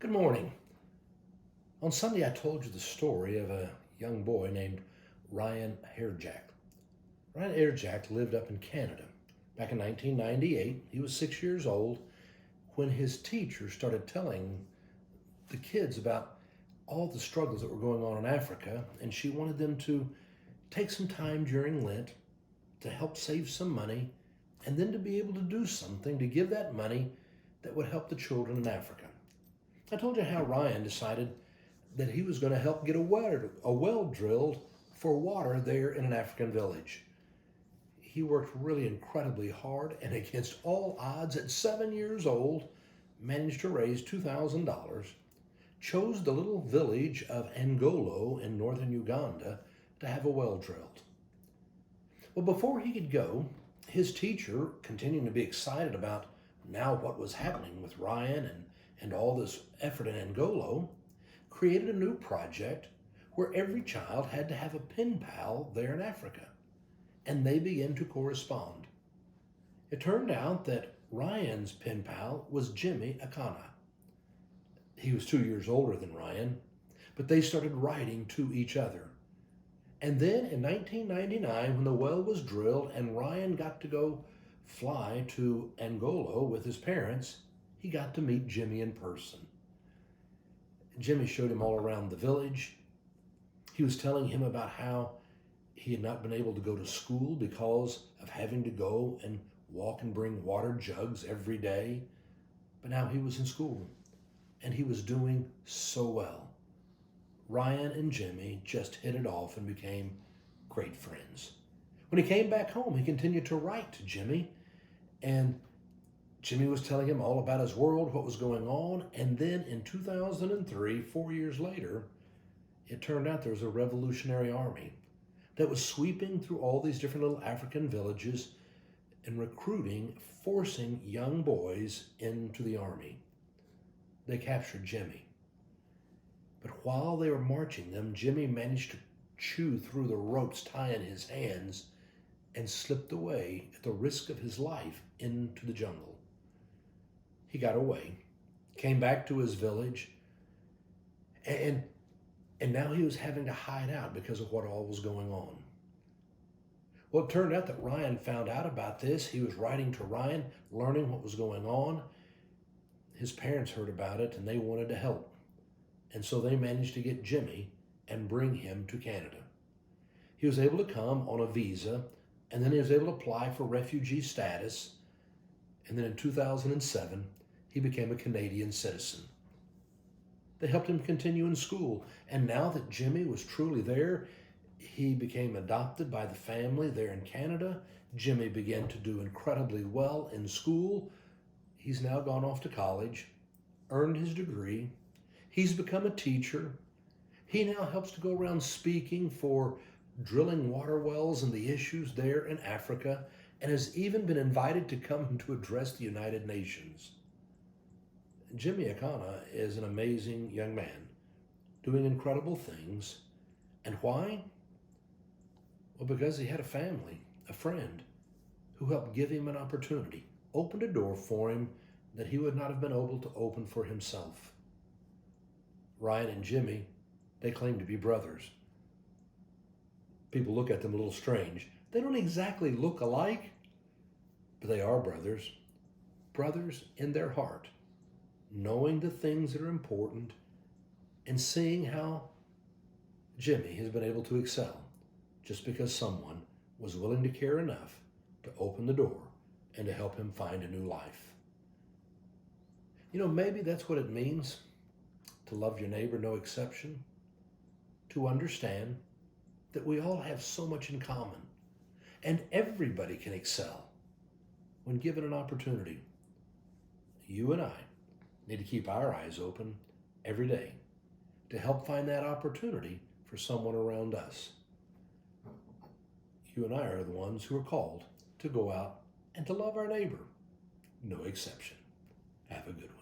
Good morning. On Sunday, I told you the story of a young boy named Ryan Hairjack. Ryan Hairjack lived up in Canada. Back in 1998, he was 6 years old when his teacher started telling the kids about all the struggles that were going on in Africa, and she wanted them to take some time during Lent to help save some money and then to be able to do something to give that money that would help the children in Africa. I told you how Ryan decided that he was going to help get a well drilled for water there in an African village. He worked really incredibly hard and against all odds at 7 years old managed to raise $2,000, chose the little village of Angolo in northern Uganda to have a well drilled. Well, before he could go, his teacher, continuing to be excited about now what was happening with Ryan and all this effort in Angolo, created a new project where every child had to have a pen pal there in Africa, and they began to correspond. It turned out that Ryan's pen pal was Jimmy Akana. He was 2 years older than Ryan, but they started writing to each other. And then in 1999, when the well was drilled and Ryan got to go fly to Angolo with his parents, he got to meet Jimmy in person. Jimmy showed him all around the village. He was telling him about how he had not been able to go to school because of having to go and walk and bring water jugs every day. But now he was in school and he was doing so well. Ryan and Jimmy just hit it off and became great friends. When he came back home, he continued to write to Jimmy, and Jimmy was telling him all about his world, what was going on. And then in 2003, 4 years later, it turned out there was a revolutionary army that was sweeping through all these different little African villages and recruiting, forcing young boys into the army. They captured Jimmy. But while they were marching them, Jimmy managed to chew through the ropes tying his hands and slipped away at the risk of his life into the jungle. He got away, came back to his village, and now he was having to hide out because of what all was going on. Well, it turned out that Ryan found out about this. He was writing to Ryan, learning what was going on. His parents heard about it and they wanted to help. And so they managed to get Jimmy and bring him to Canada. He was able to come on a visa, and then he was able to apply for refugee status. And then in 2007, he became a Canadian citizen. They helped him continue in school. And now that Jimmy was truly there, he became adopted by the family there in Canada. Jimmy began to do incredibly well in school. He's now gone off to college, earned his degree. He's become a teacher. He now helps to go around speaking for drilling water wells and the issues there in Africa, and has even been invited to come to address the United Nations. Jimmy Akana is an amazing young man, doing incredible things. And why? Well, because he had a family, a friend, who helped give him an opportunity, opened a door for him that he would not have been able to open for himself. Ryan and Jimmy, they claim to be brothers. People look at them a little strange. They don't exactly look alike, but they are brothers. Brothers in their heart, knowing the things that are important and seeing how Jimmy has been able to excel just because someone was willing to care enough to open the door and to help him find a new life. Maybe that's what it means to love your neighbor, no exception, to understand that we all have so much in common and everybody can excel when given an opportunity. You and I need to keep our eyes open every day to help find that opportunity for someone around us. You and I are the ones who are called to go out and to love our neighbor, no exception. Have a good one.